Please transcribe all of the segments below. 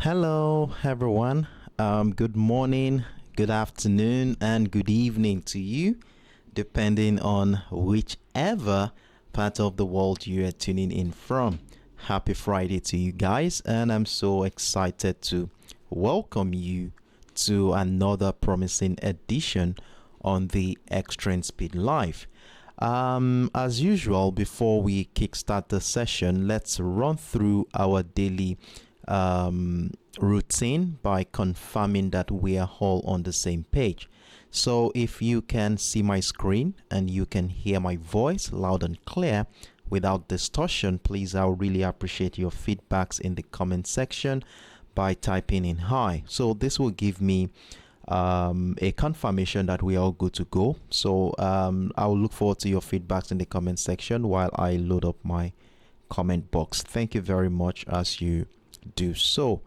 Hello, everyone. Good morning, good afternoon, and good evening to you, depending on whichever part of the world you are tuning in from. Happy Friday to you guys, and I'm so excited to welcome you to another promising edition on the Extreme Speed Live. As usual, before we kickstart the session, let's run through our daily routine by confirming that we are all on the same page. So if you can see my screen and you can hear my voice loud and clear without distortion, please, I'll really appreciate your feedbacks in the comment section by typing in hi. So this will give me a confirmation that we are all good to go. So I'll look forward to your feedbacks in the comment section while I load up my comment box. Thank you very much as you do so.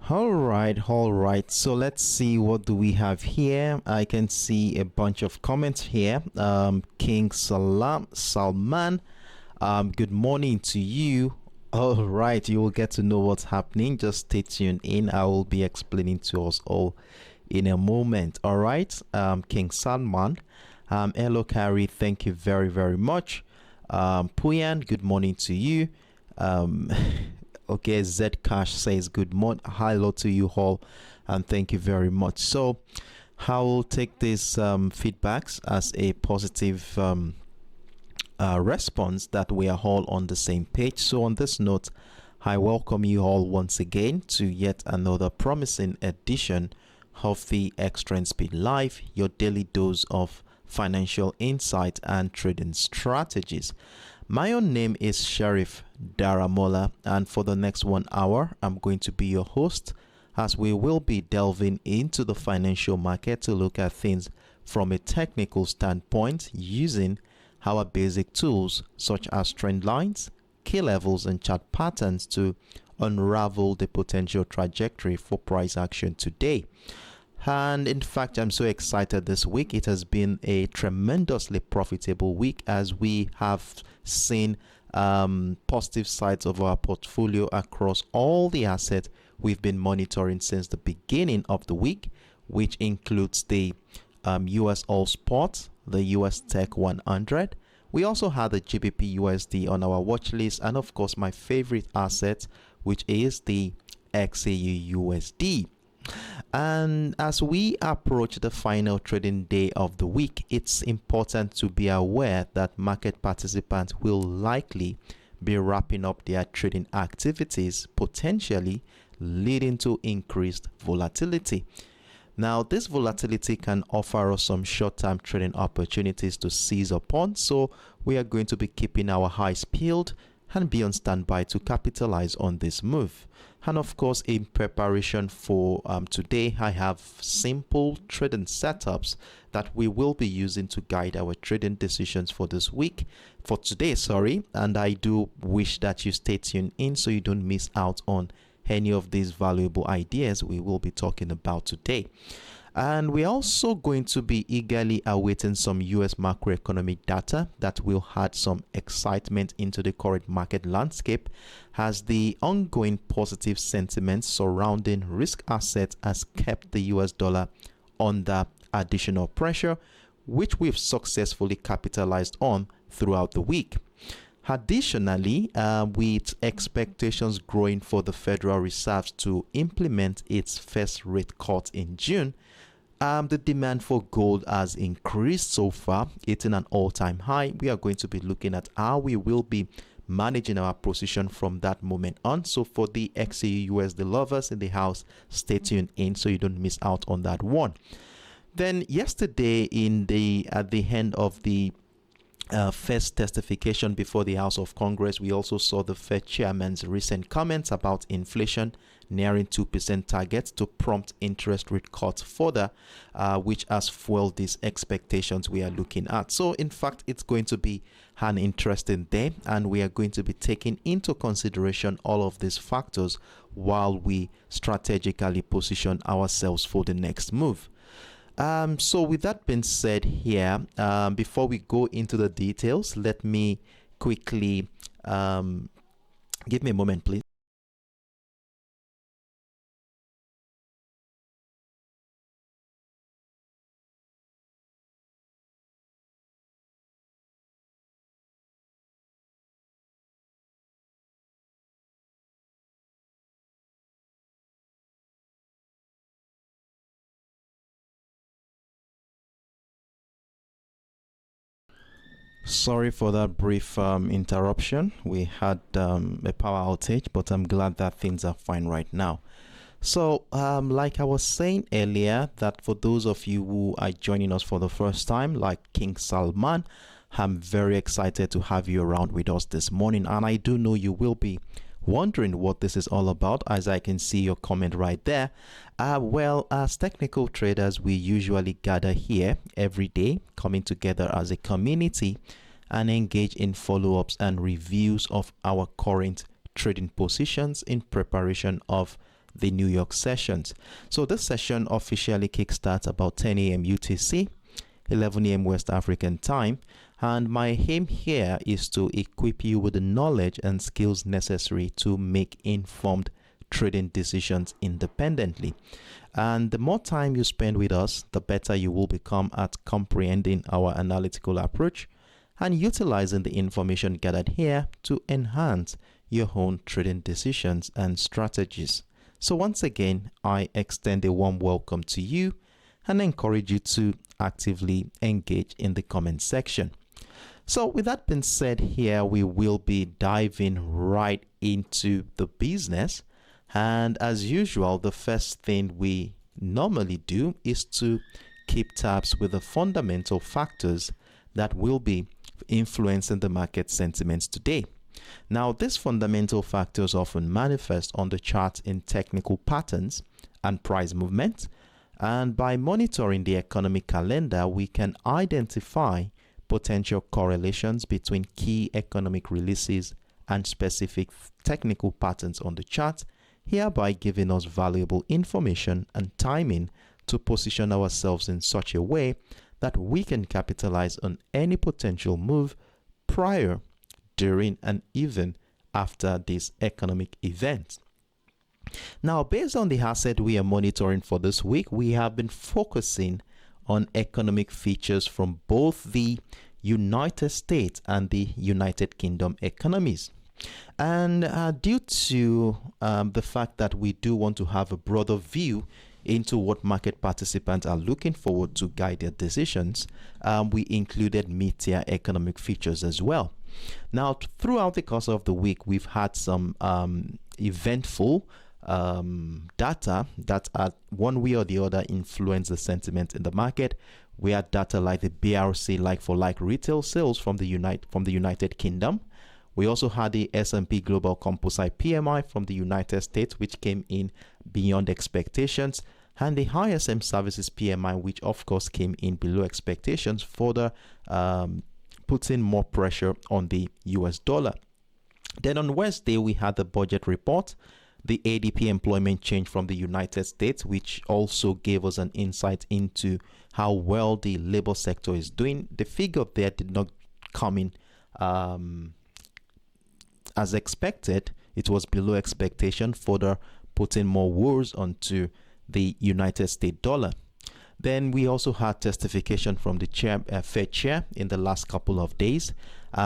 All right. So let's see, what do we have here? I can see a bunch of comments here. King Salman, good morning to you. All right, you will get to know what's happening. Just stay tuned in. I will be explaining to us all in a moment. All right, King Salman. Hello, Carrie. Thank you very, very much. Puyan, good morning to you. Um, Okay, Zcash says good morning, hello to you all, and thank you very much. So I will take these feedbacks as a positive response that we are all on the same page. So on this note, I welcome you all once again to yet another promising edition of the Extreme Speed Live, your daily dose of financial insight and trading strategies. My own name is Sheriff Daramola, and for the next 1 hour, I'm going to be your host as we will be delving into the financial market to look at things from a technical standpoint using our basic tools such as trend lines, key levels, and chart patterns to unravel the potential trajectory for price action today. And in fact, I'm so excited this week. It has been a tremendously profitable week as we have seen positive sides of our portfolio across all the assets we've been monitoring since the beginning of the week, which includes the USOILSPOT, the USTech100. We also had the GBPUSD on our watch list, and of course, my favorite asset, which is the XAUUSD. And as we approach the final trading day of the week, it's important to be aware that market participants will likely be wrapping up their trading activities, potentially leading to increased volatility. Now, this volatility can offer us some short-term trading opportunities to seize upon, so we are going to be keeping our eyes peeled and be on standby to capitalize on this move. And of course, in preparation for today, I have simple trading setups that we will be using to guide our trading decisions for this week, for today, sorry. And I do wish that you stay tuned in so you don't miss out on any of these valuable ideas we will be talking about today. And we're also going to be eagerly awaiting some US macroeconomic data that will add some excitement into the current market landscape, as the ongoing positive sentiment surrounding risk assets has kept the US dollar under additional pressure, which we've successfully capitalized on throughout the week. Additionally, with expectations growing for the Federal Reserve to implement its first rate cut in June, the demand for gold has increased so far, hitting an all-time high. We are going to be looking at how we will be managing our position from that moment on. So for the XAUUSD lovers in the house, stay tuned in so you don't miss out on that one. Then yesterday, at the end of the first testification before the House of Congress, we also saw the Fed chairman's recent comments about inflation nearing 2% target to prompt interest rate cuts further, which has fueled these expectations we are looking at. So in fact, it's going to be an interesting day, and we are going to be taking into consideration all of these factors while we strategically position ourselves for the next move. So with that being said here, before we go into the details, let me quickly give me a moment, please. Sorry for that brief interruption. We had a power outage, but I'm glad that things are fine right now. So, like I was saying earlier, that for those of you who are joining us for the first time, like King Salman, I'm very excited to have you around with us this morning. And I do know you will be wondering what this is all about, as I can see your comment right there. Well, as technical traders, we usually gather here every day, coming together as a community and engage in follow-ups and reviews of our current trading positions in preparation of the New York sessions. So this session officially kickstarts about 10 a.m. UTC, 11 a.m. West African time, and my aim here is to equip you with the knowledge and skills necessary to make informed trading decisions independently. And the more time you spend with us, the better you will become at comprehending our analytical approach and utilizing the information gathered here to enhance your own trading decisions and strategies. So once again, I extend a warm welcome to you and encourage you to actively engage in the comment section. So with that being said here, we will be diving right into the business. And as usual, the first thing we normally do is to keep tabs with the fundamental factors that will be influencing the market sentiments today. Now, these fundamental factors often manifest on the chart in technical patterns and price movement. And by monitoring the economic calendar, we can identify potential correlations between key economic releases and specific technical patterns on the chart, hereby giving us valuable information and timing to position ourselves in such a way that we can capitalize on any potential move prior, during, and even after this economic event. Now, based on the asset we are monitoring for this week, we have been focusing on economic features from both the United States and the United Kingdom economies. And due to the fact that we do want to have a broader view into what market participants are looking forward to guide their decisions, we included mid-tier economic features as well. Now, throughout the course of the week, we've had some eventful data that are one way or the other influence the sentiment in the market. We had data like the BRC like-for-like retail sales from the United Kingdom. We also had the S&P Global Composite PMI from the United States, which came in beyond expectations, and the ISM Services PMI, which of course came in below expectations, further putting more pressure on the US dollar. Then on Wednesday, we had the budget report, the ADP employment change from the United States, which also gave us an insight into how well the labor sector is doing. The figure there did not come in as expected. It was below expectation, further putting more woes onto the United States dollar. Then we also had testification from the Fed chair in the last couple of days,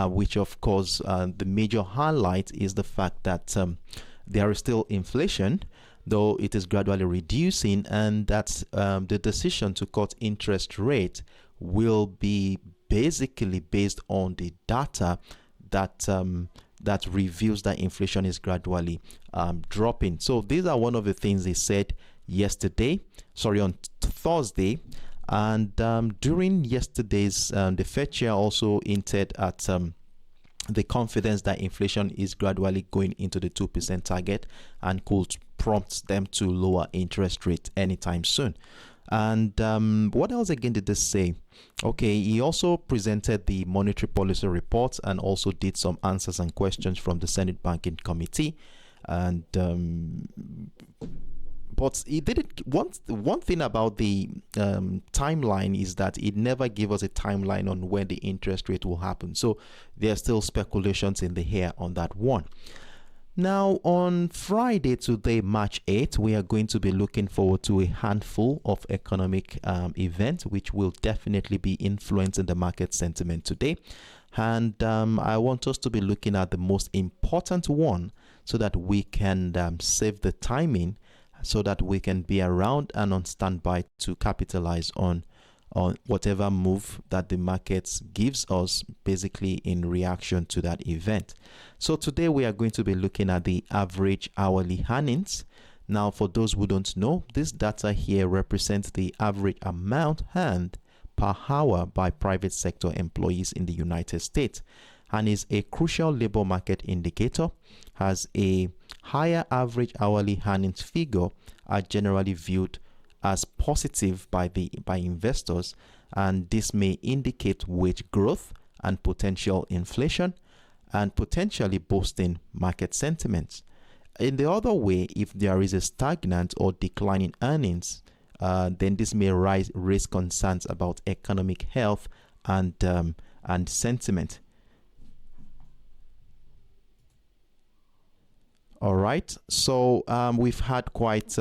which of course the major highlight is the fact that there is still inflation, though it is gradually reducing, and that the decision to cut interest rate will be basically based on the data that that reveals that inflation is gradually dropping. So these are one of the things they said on Thursday. And during yesterday's, the Fed chair also hinted at the confidence that inflation is gradually going into the 2% target and could prompt them to lower interest rate anytime soon. And what else again did this say? Okay, he also presented the monetary policy report and also did some answers and questions from the Senate Banking Committee. And but it didn't. One thing about the timeline is that it never gave us a timeline on when the interest rate will happen. So there are still speculations in the air on that one. Now, on Friday, today, March 8th, we are going to be looking forward to a handful of economic events, which will definitely be influencing the market sentiment today. And I want us to be looking at the most important one so that we can save the timing, so that we can be around and on standby to capitalize on whatever move that the markets gives us, basically in reaction to that event. So today we are going to be looking at the average hourly earnings. Now, for those who don't know, this data here represents the average amount earned per hour by private sector employees in the United States, and is a crucial labor market indicator. Has a higher average hourly earnings figure are generally viewed as positive by investors, and this may indicate wage growth and potential inflation, and potentially boosting market sentiments. In the other way, if there is a stagnant or declining earnings, then this may raise concerns about economic health and sentiment. All right, so we've had quite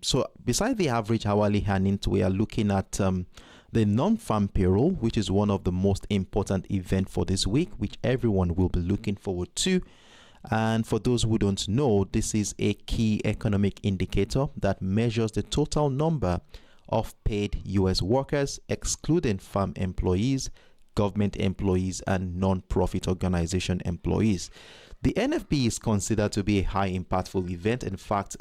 so beside the average hourly earnings, we are looking at the non-farm payroll, which is one of the most important events for this week, which everyone will be looking forward to. And for those who don't know, this is a key economic indicator that measures the total number of paid U.S. workers, excluding farm employees, government employees, and non-profit organization employees. The NFP is considered to be a high impactful event. In fact,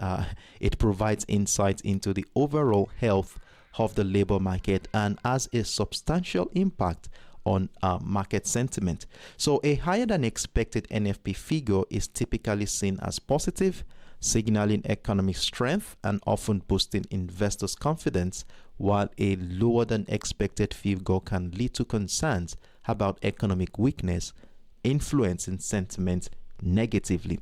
it provides insight into the overall health of the labor market and has a substantial impact on market sentiment. So a higher than expected NFP figure is typically seen as positive, signaling economic strength and often boosting investors' confidence, while a lower than expected figure can lead to concerns about economic weakness, influencing sentiment negatively.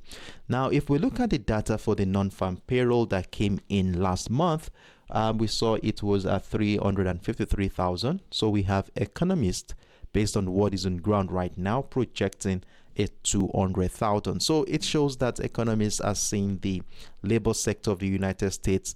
Now, if we look at the data for the non-farm payroll that came in last month, we saw it was at 353,000. So we have economists, based on what is on ground right now, projecting it 200,000. So it shows that economists are seeing the labor sector of the United States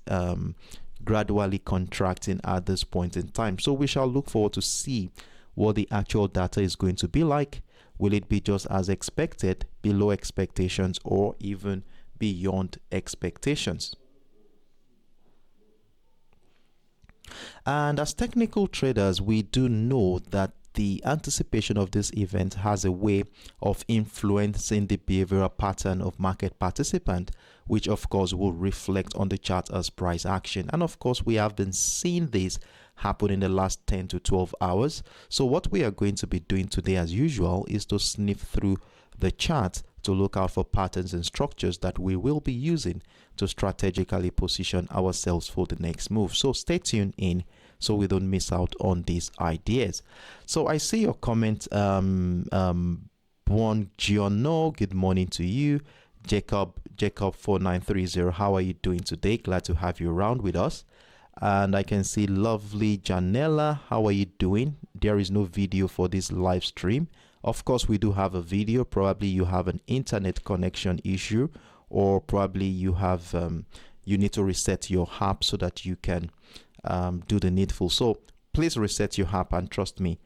gradually contracting at this point in time. So we shall look forward to see what the actual data is going to be like. Will it be just as expected, below expectations, or even beyond expectations? And as technical traders, we do know that the anticipation of this event has a way of influencing the behavioral pattern of market participants, which of course will reflect on the chart as price action. And of course, we have been seeing this happen in the last 10 to 12 hours. So what we are going to be doing today, as usual, is to sniff through the chart to look out for patterns and structures that we will be using to strategically position ourselves for the next move. So stay tuned in so we don't miss out on these ideas. So I see your comment, Buongiorno, good morning to you. Jacob 4930, how are you doing today? Glad to have you around with us. And I can see lovely Janella, how are you doing? There is no video for this live stream. Of course, we do have a video. Probably you have an internet connection issue, or probably you have you need to reset your app so that you can do the needful. So please reset your app, and trust me,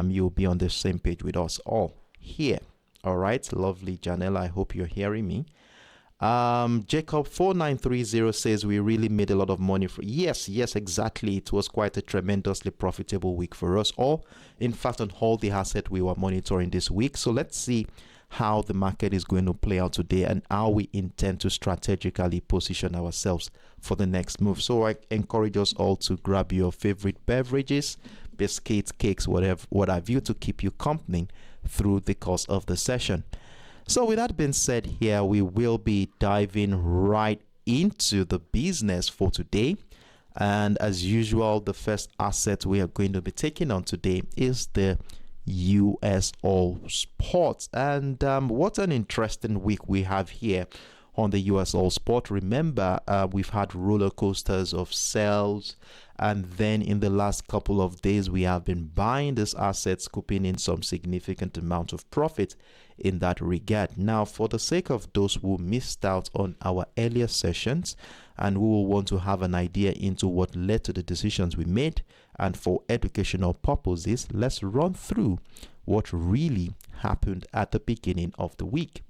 you'll be on the same page with us all here. All right, lovely Janella, I hope you're hearing me. Jacob 4930 says we really made a lot of money for yes, exactly. It was quite a tremendously profitable week for us all. In fact, on all the assets we were monitoring this week. So let's see how the market is going to play out today and how we intend to strategically position ourselves for the next move. So I encourage us all to grab your favorite beverages, biscuits, cakes, whatever, what have you, to keep you company through the course of the session. So with that being said, here we will be diving right into the business for today. And as usual, the first asset we are going to be taking on today is the US All Spot. And what an interesting week we have here on the US All Spot. Remember, we've had roller coasters of sales, and then in the last couple of days we have been buying this asset, scooping in some significant amount of profit in that regard. Now, for the sake of those who missed out on our earlier sessions and who will want to have an idea into what led to the decisions we made, and for educational purposes, let's run through what really happened at the beginning of the week.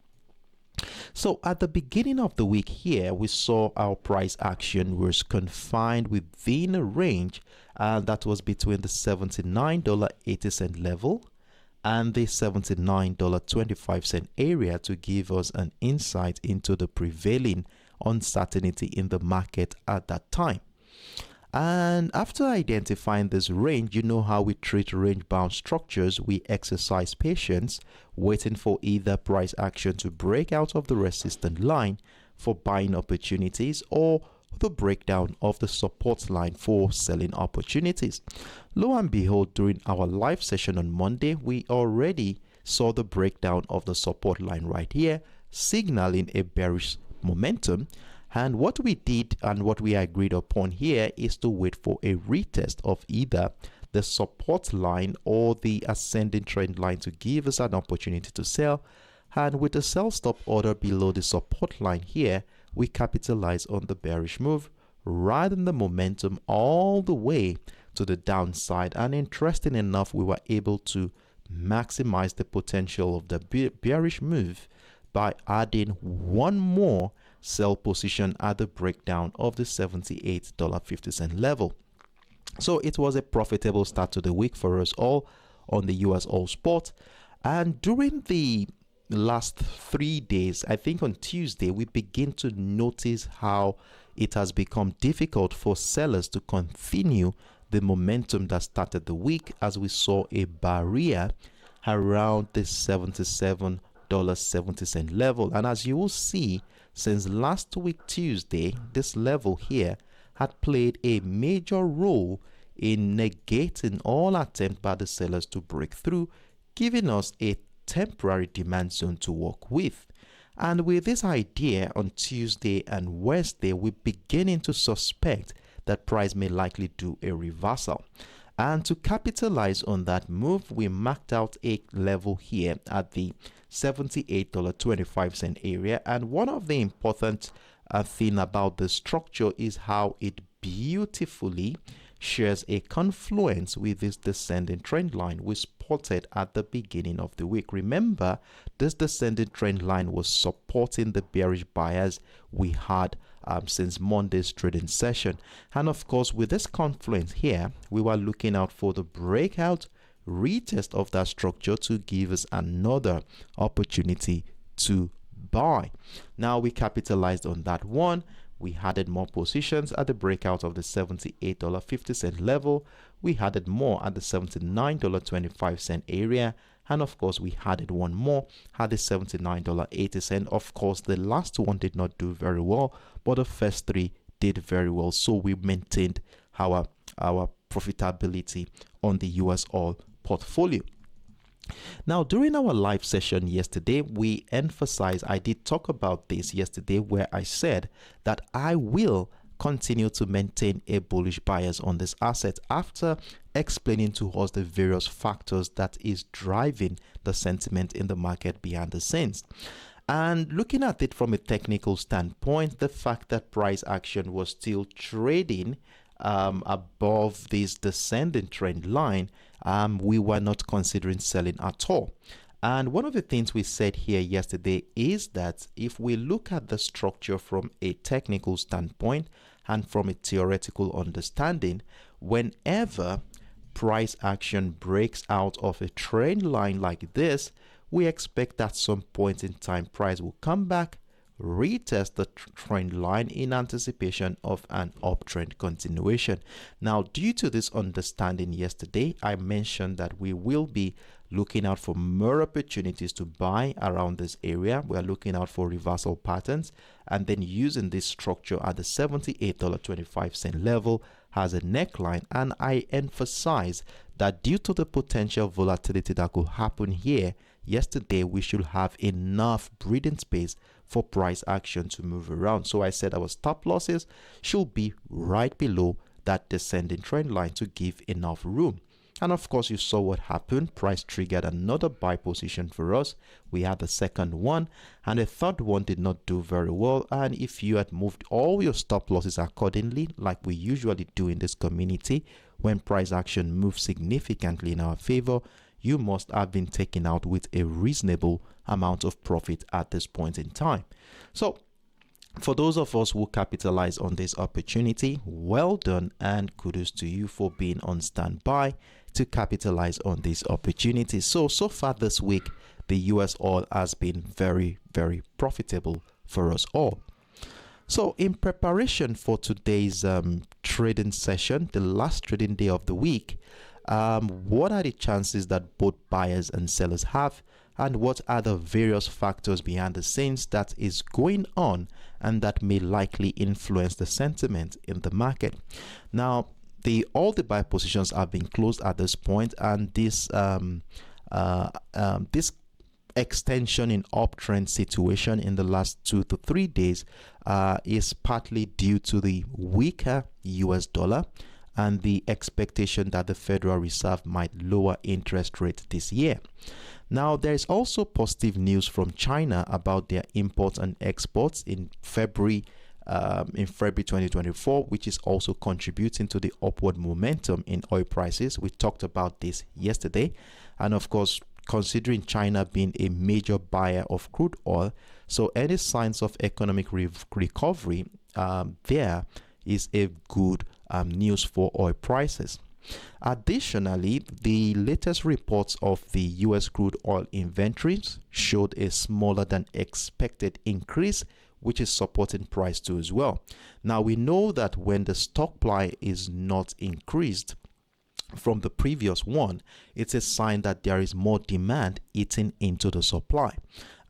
So at the beginning of the week here, we saw our price action was confined within a range that was between the $79.80 level and the $79.25 area to give us an insight into the prevailing uncertainty in the market at that time. And after identifying this range, you know how we treat range bound structures. We exercise patience, waiting for either price action to break out of the resistance line for buying opportunities or the breakdown of the support line for selling opportunities. Lo and behold, during our live session on Monday, we already saw the breakdown of the support line right here, signaling a bearish momentum. And what we did and what we agreed upon here is to wait for a retest of either the support line or the ascending trend line to give us an opportunity to sell. And with the sell stop order below the support line here, we capitalize on the bearish move, riding the momentum all the way to the downside. And interesting enough, we were able to maximize the potential of the bearish move by adding one more sell position at the breakdown of the $78.50 level. So it was a profitable start to the week for us all on the US All Spot. And during the last 3 days, I think on Tuesday, we begin to notice how it has become difficult for sellers to continue the momentum that started the week, as we saw a barrier around the $77.70 level. And as you will see, since last week Tuesday, this level here had played a major role in negating all attempt by the sellers to break through, giving us a temporary demand zone to work with. And with this idea on Tuesday and Wednesday, we're beginning to suspect that price may likely do a reversal. And to capitalize on that move, we marked out a level here at the $78.25 area. And one of the important thing about the structure is how it beautifully shares a confluence with this descending trend line we spotted at the beginning of the week. Remember, this descending trend line was supporting the bearish buyers we had since Monday's trading session. And of course, with this confluence here, we were looking out for the breakout retest of that structure to give us another opportunity to buy. Now we capitalized on that one. We added more positions at the breakout of the $78.50 level. We added more at the $79.25 area. And of course, we added one more at the $79.80. Of course, the last one did not do very well, but the first three did very well. So we maintained our profitability on the US All portfolio. Now, during our live session yesterday, we emphasized, I did talk about this yesterday, where I said that I will continue to maintain a bullish bias on this asset after explaining to us the various factors that is driving the sentiment in the market behind the scenes. And looking at it from a technical standpoint, the fact that price action was still trading above this descending trend line, we were not considering selling at all. And one of the things we said here yesterday is that if we look at the structure from a technical standpoint and from a theoretical understanding, whenever price action breaks out of a trend line like this, we expect at some point in time price will come back, retest the trend line in anticipation of an uptrend continuation. Now, due to this understanding yesterday, I mentioned that we will be looking out for more opportunities to buy around this area. We are looking out for reversal patterns and then using this structure at the $78.25 level as a neckline. And I emphasize that due to the potential volatility that could happen here, yesterday we should have enough breathing space for price action to move around. So I said our stop losses should be right below that descending trend line to give enough room. And of course, you saw what happened. Price triggered another buy position for us. We had the second one, and the third one did not do very well. And if you had moved all your stop losses accordingly, like we usually do in this community, when price action moves significantly in our favor, you must have been taken out with a reasonable amount of profit at this point in time. So for those of us who capitalize on this opportunity, well done, and kudos to you for being on standby to capitalize on this opportunity. So far this week, the US oil has been very, very profitable for us all. So in preparation for today's trading session, the last trading day of the week, what are the chances that both buyers and sellers have, and what are the various factors behind the scenes that is going on and that may likely influence the sentiment in the market? Now, all the buy positions have been closed at this point, and this extension in uptrend situation in the last 2 to 3 days is partly due to the weaker US dollar and the expectation that the Federal Reserve might lower interest rates this year. Now, there is also positive news from China about their imports and exports in February 2024, which is also contributing to the upward momentum in oil prices. We talked about this yesterday, and of course, considering China being a major buyer of crude oil, so any signs of economic recovery there is a good news for oil prices. Additionally, the latest reports of the US crude oil inventories showed a smaller than expected increase, which is supporting price too as well. Now, we know that when the stockpile is not increased from the previous one, it's a sign that there is more demand eating into the supply.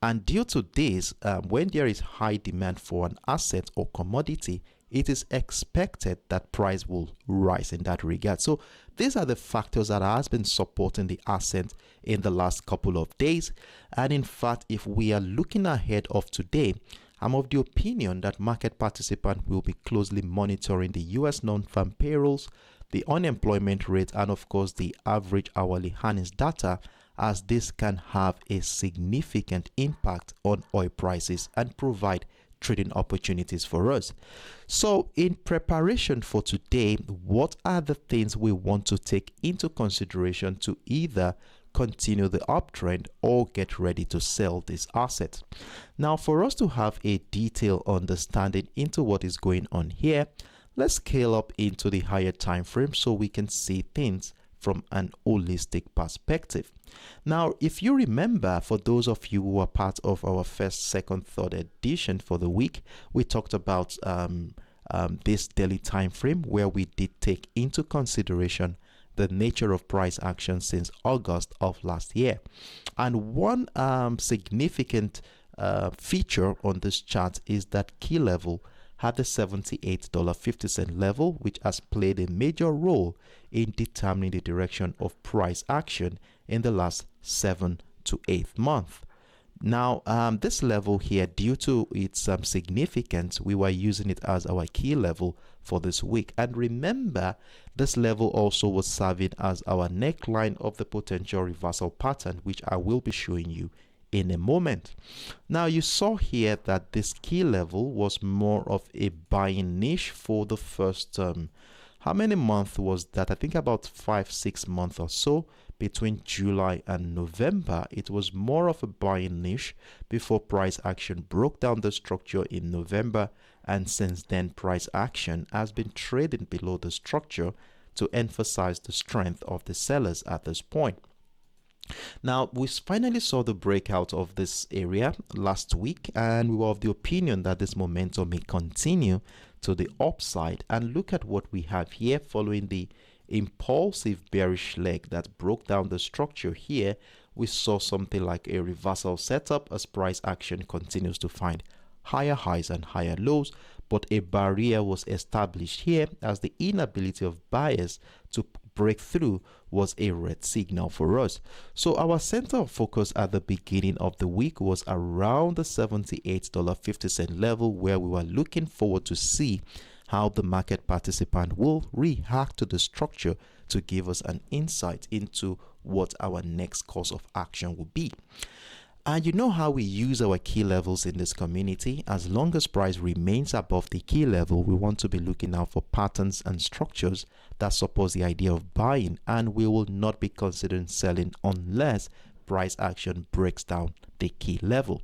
And due to this, when there is high demand for an asset or commodity, it is expected that price will rise in that regard. So these are the factors that has been supporting the asset in the last couple of days. And in fact, if we are looking ahead of today, I'm of the opinion that market participants will be closely monitoring the US non-farm payrolls, the unemployment rate, and of course the average hourly earnings data, as this can have a significant impact on oil prices and provide trading opportunities for us. So in preparation for today, what are the things we want to take into consideration to either continue the uptrend or get ready to sell this asset? Now, for us to have a detailed understanding into what is going on here, let's scale up into the higher time frame so we can see things from an holistic perspective. Now, if you remember, for those of you who are part of our first, second, third edition for the week, we talked about this daily time frame where we did take into consideration the nature of price action since August of last year. And one significant feature on this chart is that key level had the $78.50 level, which has played a major role in determining the direction of price action in the last 7 to 8 months. Now, this level here, due to its significance, we were using it as our key level for this week. And remember, this level also was serving as our neckline of the potential reversal pattern, which I will be showing you in a moment. Now, you saw here that this key level was more of a buying niche for the first how many months was that? I think about 5-6 months or so. Between July and November, it was more of a buying niche before price action broke down the structure in November, and since then price action has been trading below the structure to emphasize the strength of the sellers at this point. Now, we finally saw the breakout of this area last week, and we were of the opinion that this momentum may continue to the upside. And look at what we have here following the impulsive bearish leg that broke down the structure here. We saw something like a reversal setup as price action continues to find higher highs and higher lows, but a barrier was established here as the inability of buyers to break through was a red signal for us. So our center of focus at the beginning of the week was around the $78.50 level, where we were looking forward to see how the market participant will react to the structure to give us an insight into what our next course of action will be. And you know how we use our key levels in this community. As long as price remains above the key level, we want to be looking out for patterns and structures that support the idea of buying, and we will not be considering selling unless price action breaks down the key level.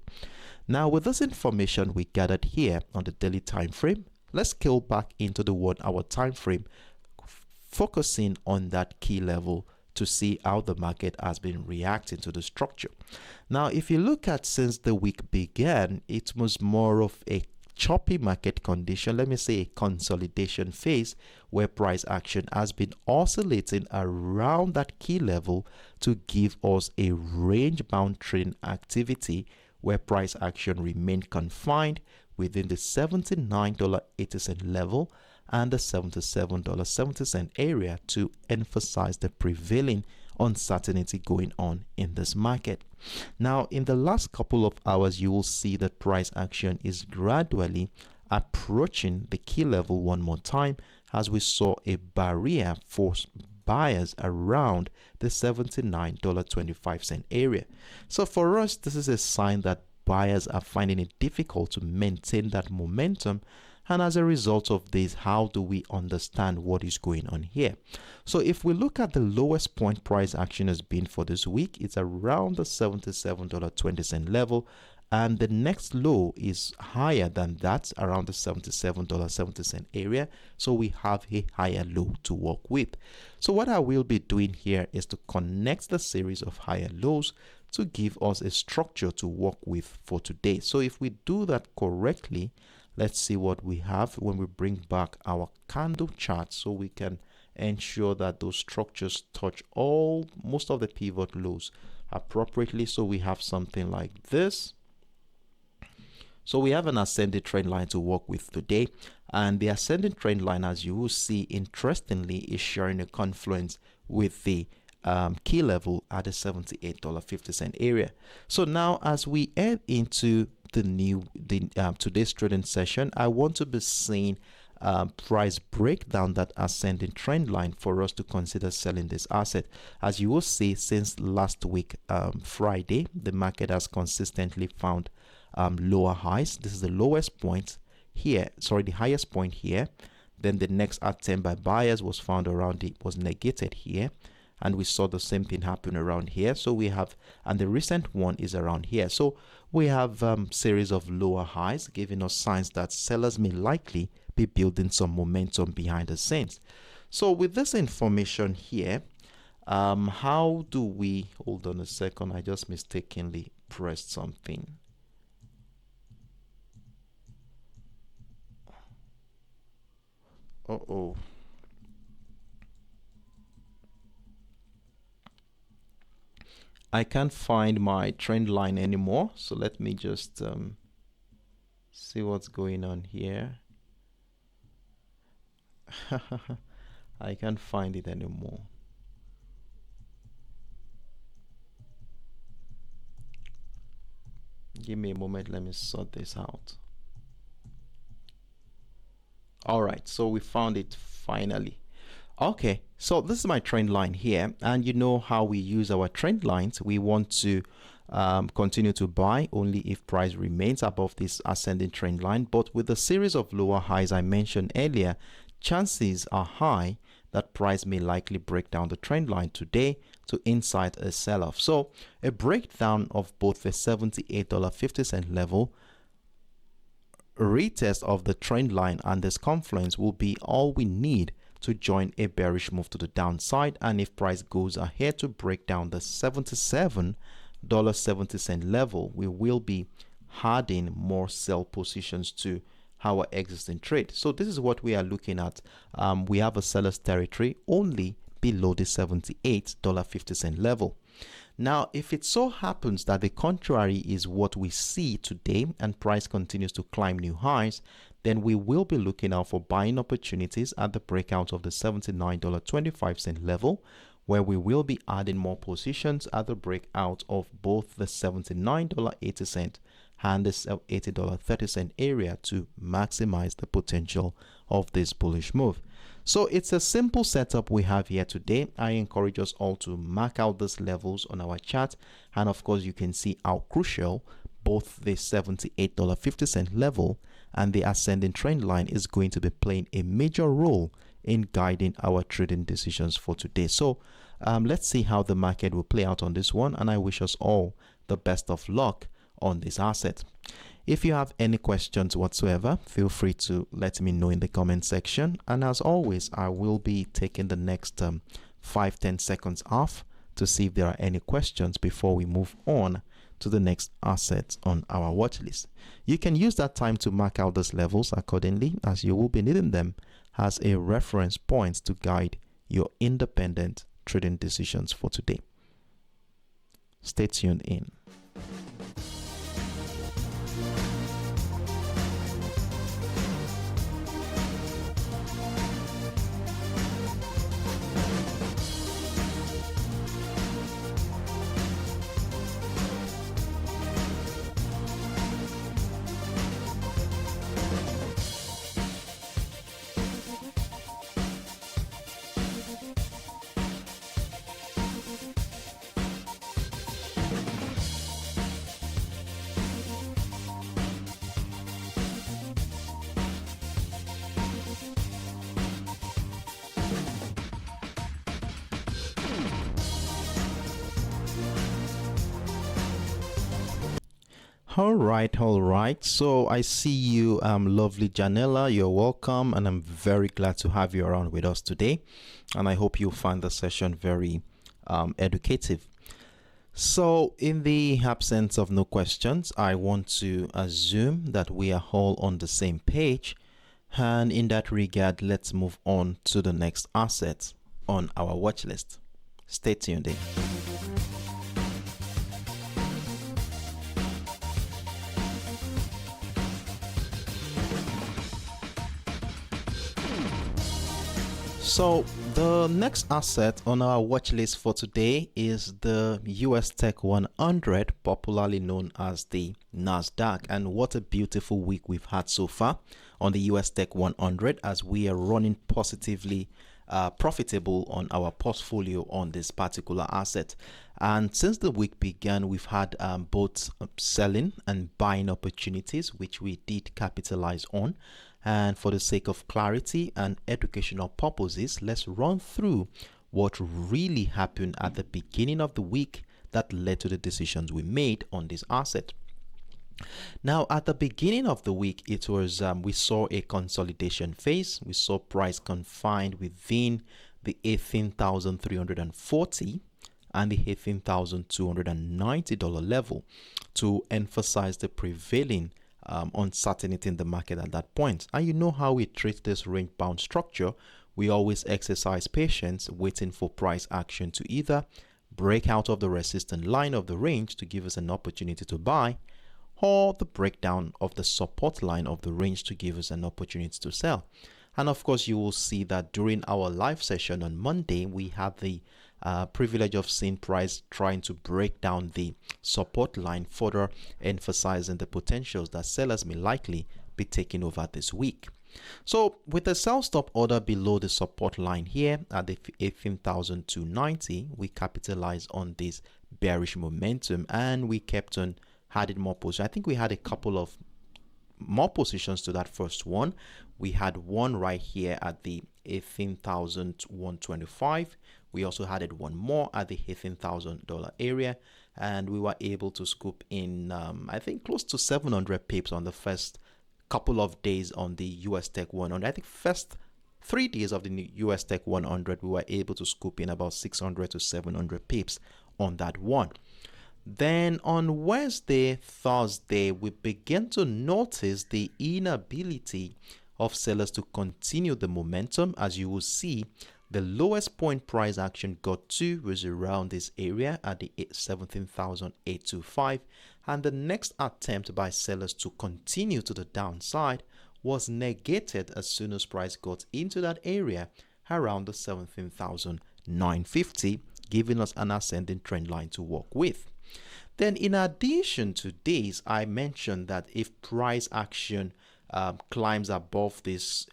Now, with this information we gathered here on the daily time frame, let's scale back into the 1 hour time frame, focusing on that key level to see how the market has been reacting to the structure. Now, if you look at since the week began, it was more of a choppy market condition, let me say a consolidation phase, where price action has been oscillating around that key level to give us a range bound trading activity where price action remained confined within the $79.80 level and the $77.70 area to emphasize the prevailing uncertainty going on in this market. Now, in the last couple of hours, you will see that price action is gradually approaching the key level one more time, as we saw a barrier for buyers around the $79.25 area. So for us, this is a sign that buyers are finding it difficult to maintain that momentum. And as a result of this, how do we understand what is going on here? So if we look at the lowest point price action has been for this week, it's around the $77.20 level. And the next low is higher than that, around the $77.70 area. So we have a higher low to work with. So what I will be doing here is to connect the series of higher lows to give us a structure to work with for today. So if we do that correctly, let's see what we have when we bring back our candle chart, so we can ensure that those structures touch most of the pivot lows appropriately. So we have something like this. So we have an ascending trend line to work with today, and the ascending trend line, as you will see, interestingly, is sharing a confluence with the key level at the $78.50 area. So now, as we head into today's trading session, I want to be seeing price breakdown that ascending trend line for us to consider selling this asset. As you will see, since last week Friday, the market has consistently found lower highs. This is the lowest point here, the highest point here. Then the next attempt by buyers was found around it, was negated here, and we saw the same thing happen around here. So we have, and the recent one is around here. So we have series of lower highs giving us signs that sellers may likely be building some momentum behind the scenes. So with this information here, how do we, hold on a second, I just mistakenly pressed something. I can't find my trend line anymore, so let me just see what's going on here. I can't find it anymore. Give me a moment, let me sort this out. All right, so we found it finally. Okay, so this is my trend line here, and you know how we use our trend lines. We want to continue to buy only if price remains above this ascending trend line, but with the series of lower highs I mentioned earlier, chances are high that price may likely break down the trend line today to incite a sell-off. So a breakdown of both the $78.50 level, retest of the trend line, and this confluence will be all we need to join a bearish move to the downside. And if price goes ahead to break down the $77.70 level, we will be adding more sell positions to our existing trade. So this is what we are looking at. We have a seller's territory only below the $78.50 level. Now, if it so happens that the contrary is what we see today and price continues to climb new highs, then we will be looking out for buying opportunities at the breakout of the $79.25 level, where we will be adding more positions at the breakout of both the $79.80 and the $80.30 area to maximize the potential of this bullish move. So it's a simple setup we have here today. I encourage us all to mark out these levels on our chart, and of course you can see how crucial both the $78.50 level and the ascending trend line is going to be playing a major role in guiding our trading decisions for today. So let's see how the market will play out on this one, and I wish us all the best of luck on this asset. If you have any questions whatsoever, feel free to let me know in the comment section, and as always I will be taking the next 5-10 seconds off to see if there are any questions before we move on to the next asset on our watch list. You can use that time to mark out those levels accordingly, as you will be needing them as a reference point to guide your independent trading decisions for today. Stay tuned in. All right. So I see you, lovely Janella. You're welcome, and I'm very glad to have you around with us today. And I hope you find the session very educative. So in the absence of no questions, I want to assume that we are all on the same page. And in that regard, let's move on to the next asset on our watch list. Stay tuned in. So the next asset on our watch list for today is the USTech100, popularly known as the Nasdaq. And what a beautiful week we've had so far on the USTech100, as we are running positively profitable on our portfolio on this particular asset. And since the week began, we've had both selling and buying opportunities, which we did capitalize on. And for the sake of clarity and educational purposes, let's run through what really happened at the beginning of the week that led to the decisions we made on this asset. Now, at the beginning of the week, it was we saw a consolidation phase. We saw price confined within the 18,340 and the $18,290 level to emphasize the prevailing uncertainty in the market at that point. And you know how we treat this range bound structure. We always exercise patience, waiting for price action to either break out of the resistance line of the range to give us an opportunity to buy, or the breakdown of the support line of the range to give us an opportunity to sell. And of course, you will see that during our live session on Monday, we had the privilege of seeing price trying to break down the support line, further emphasizing the potentials that sellers may likely be taking over this week. So with the sell stop order below the support line here at the 18,290, we capitalized on this bearish momentum and we kept on adding more positions. I think we had a couple of more positions to that first one. We had one right here at the 18,125. We also added one more at the $18,000 area, and we were able to scoop in I think close to 700 pips on the first couple of days on the USTech 100. I think first 3 days of the USTech 100, we were able to scoop in about 600 to 700 pips on that one. Then on Wednesday, Thursday, we begin to notice the inability of sellers to continue the momentum. As you will see, the lowest point price action got to was around this area at the 17,825, and the next attempt by sellers to continue to the downside was negated as soon as price got into that area around the 17,950, giving us an ascending trend line to work with. Then in addition to this, I mentioned that if price action climbs above this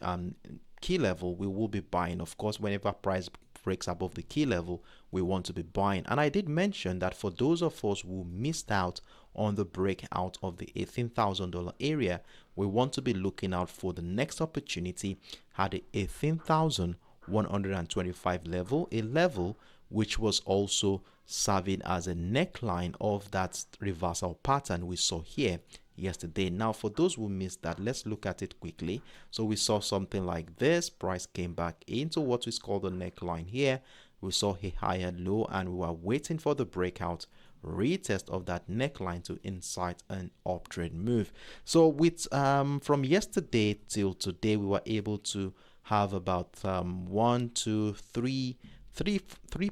key level, we will be buying. Of course, whenever price breaks above the key level, we want to be buying. And I did mention that for those of us who missed out on the breakout of the $18,000 area, we want to be looking out for the next opportunity at the 18,125 level, a level which was also serving as a neckline of that reversal pattern we saw here yesterday. Now, for those who missed that, let's look at it quickly. So we saw something like this. Price came back into what is called the neckline here. We saw a higher low, and we were waiting for the breakout retest of that neckline to incite an uptrend move. So with from yesterday till today, we were able to have about three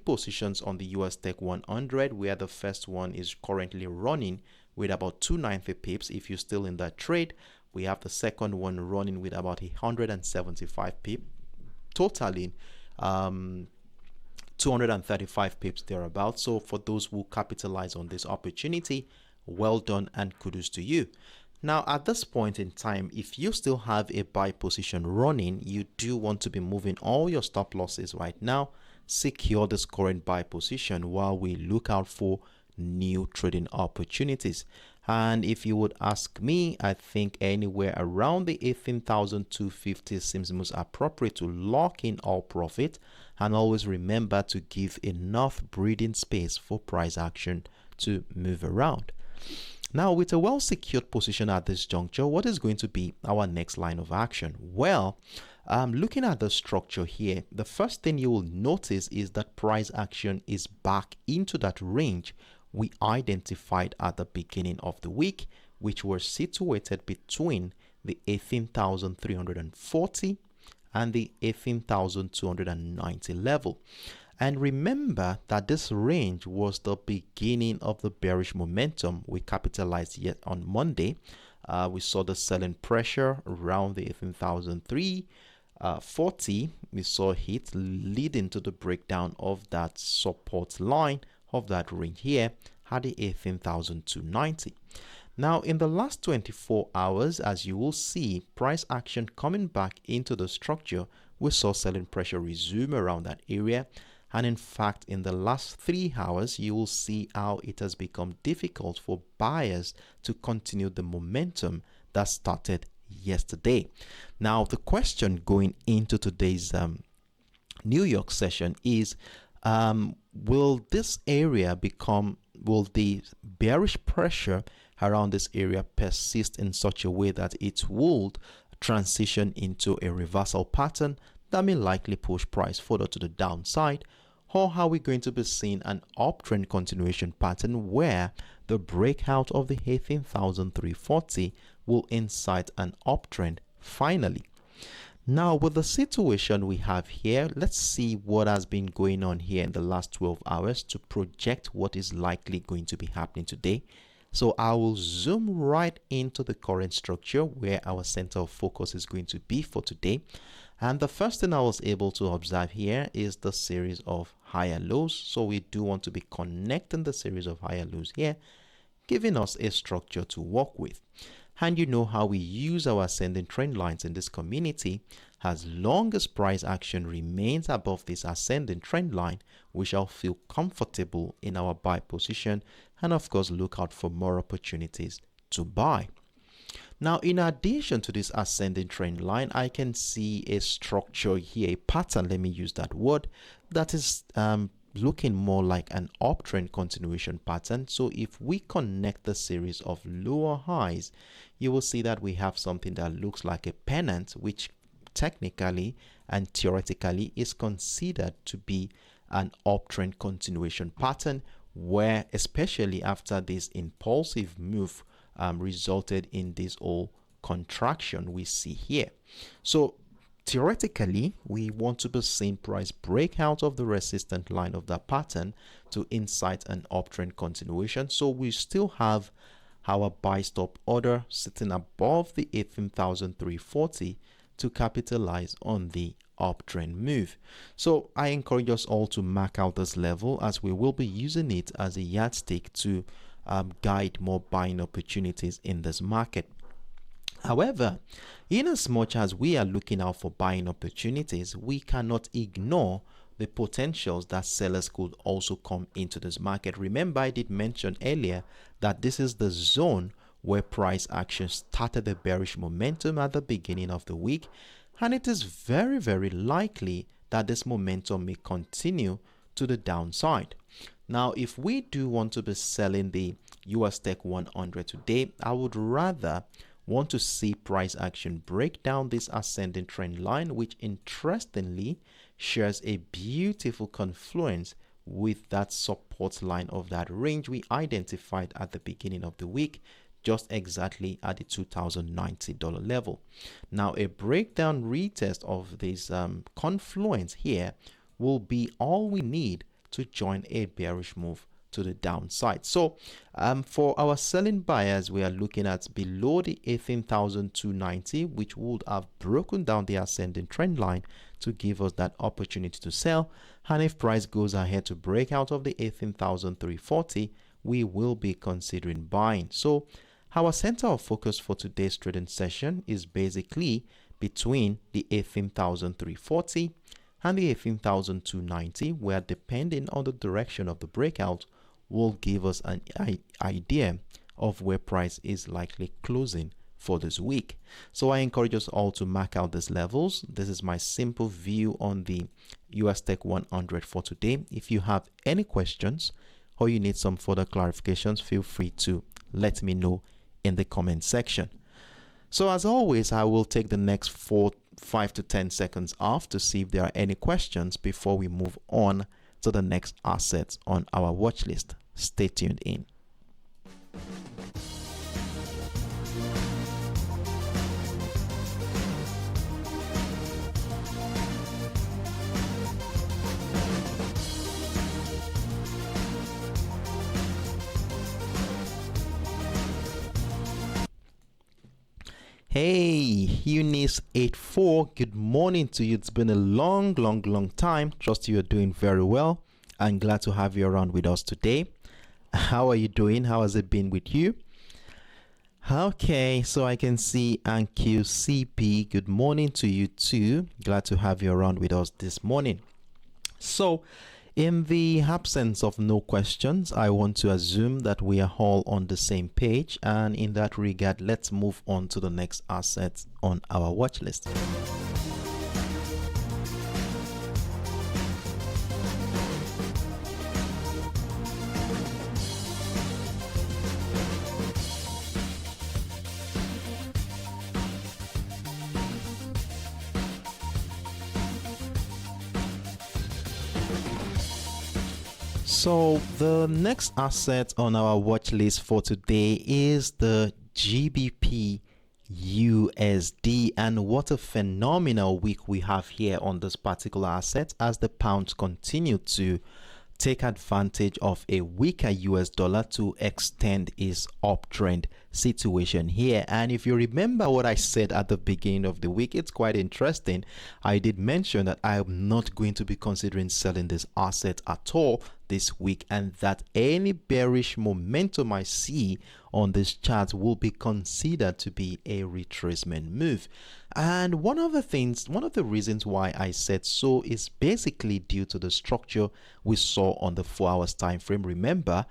positions on the USTech 100, where the first one is currently running with about 290 pips. If you're still in that trade, we have the second one running with about 175 pips, totaling 235 pips thereabouts. So for those who capitalize on this opportunity, well done and kudos to you. Now, at this point in time, if you still have a buy position running, you do want to be moving all your stop losses right now. Secure this current buy position while we look out for new trading opportunities. And if you would ask me, I think anywhere around the 18,250 seems most appropriate to lock in all profit, and always remember to give enough breathing space for price action to move around. Now, with a well-secured position at this juncture, what is going to be our next line of action? Well, looking at the structure here, the first thing you will notice is that price action is back into that range we identified at the beginning of the week, which were situated between the 18,340 and the 18,290 level. And remember that this range was the beginning of the bearish momentum we capitalized yet on Monday. We saw the selling pressure around the 18,340. We saw hit leading to the breakdown of that support line of that range here at the 18,290. Now, in the last 24 hours, as you will see, price action coming back into the structure, we saw selling pressure resume around that area. And in fact, in the last 3 hours, you will see how it has become difficult for buyers to continue the momentum that started yesterday. Now, the question going into today's New York session is, will the bearish pressure around this area persist in such a way that it would transition into a reversal pattern that may likely push price further to the downside? Or are we going to be seeing an uptrend continuation pattern where the breakout of the 18,340 will incite an uptrend finally? Now, with the situation we have here, let's see what has been going on here in the last 12 hours to project what is likely going to be happening today. So I will zoom right into the current structure where our center of focus is going to be for today. And the first thing I was able to observe here is the series of higher lows. So we do want to be connecting the series of higher lows here, giving us a structure to work with. And you know how we use our ascending trend lines in this community. As long as price action remains above this ascending trend line, we shall feel comfortable in our buy position and of course look out for more opportunities to buy. Now, in addition to this ascending trend line, I can see a structure here, a pattern, let me use that word, that is looking more like an uptrend continuation pattern. So if we connect the series of lower highs, you will see that we have something that looks like a pennant, which technically and theoretically is considered to be an uptrend continuation pattern, where especially after this impulsive move resulted in this whole contraction we see here. So theoretically, we want to be seeing price break out of the resistance line of that pattern to incite an uptrend continuation. So we still have our buy stop order sitting above the 18,340 to capitalize on the uptrend move. So I encourage us all to mark out this level, as we will be using it as a yardstick to guide more buying opportunities in this market. However, in as much as we are looking out for buying opportunities, we cannot ignore the potentials that sellers could also come into this market. Remember, I did mention earlier that this is the zone where price action started the bearish momentum at the beginning of the week, and it is very, very likely that this momentum may continue to the downside. Now, if we do want to be selling the USTech100 today, I would rather want to see price action break down this ascending trend line, which interestingly shares a beautiful confluence with that support line of that range we identified at the beginning of the week, just exactly at the $2,090 level. Now, a breakdown retest of this confluence here will be all we need to join a bearish move to the downside. So for our selling buyers, we are looking at below the 18,290, which would have broken down the ascending trend line to give us that opportunity to sell. And if price goes ahead to break out of the 18,340, we will be considering buying. So our center of focus for today's trading session is basically between the 18,340 and the 18,290, where depending on the direction of the breakout will give us an idea of where price is likely closing for this week. So I encourage us all to mark out these levels. This is my simple view on the USTech100 for today. If you have any questions or you need some further clarifications, feel free to let me know in the comment section. So as always, I will take the next 5 to 10 seconds off to see if there are any questions before we move on to the next assets on our watch list. Stay tuned in. Hey, Eunice84, good morning to you. It's been a long time. Trust you're doing very well. I'm glad to have you around with us today. How are you doing? How has it been with you? Okay, so I can see AnQCP. Good morning to you too. Glad to have you around with us this morning. So, in the absence of no questions, I want to assume that we are all on the same page, and in that regard, let's move on to the next asset on our watch list. So the next asset on our watch list for today is the GBPUSD, and what a phenomenal week we have here on this particular asset as the pound continued to take advantage of a weaker US dollar to extend its uptrend situation here. And if you remember what I said at the beginning of the week, it's quite interesting. I did mention that I am not going to be considering selling this asset at all this week, and that any bearish momentum I see on this chart will be considered to be a retracement move. And one of the reasons why I said so is basically due to the structure we saw on the 4 hours time frame. Remember,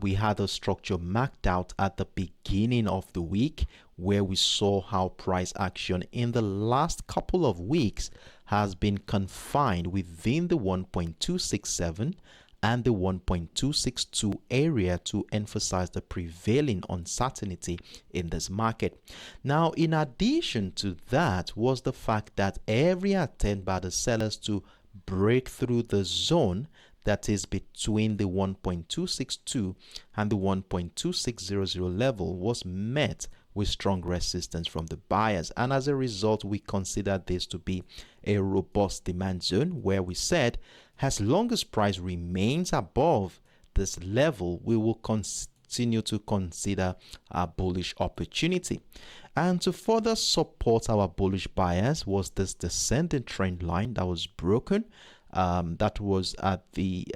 we had a structure marked out at the beginning of the week, where we saw how price action in the last couple of weeks has been confined within the 1.267 and the 1.262 area to emphasize the prevailing uncertainty in this market. Now, in addition to that was the fact that every attempt by the sellers to break through the zone that is between the 1.262 and the 1.2600 level was met with strong resistance from the buyers, and as a result we consider this to be a robust demand zone where we said as long as price remains above this level we will continue to consider a bullish opportunity. And to further support our bullish buyers was this descending trend line that was broken. That was at the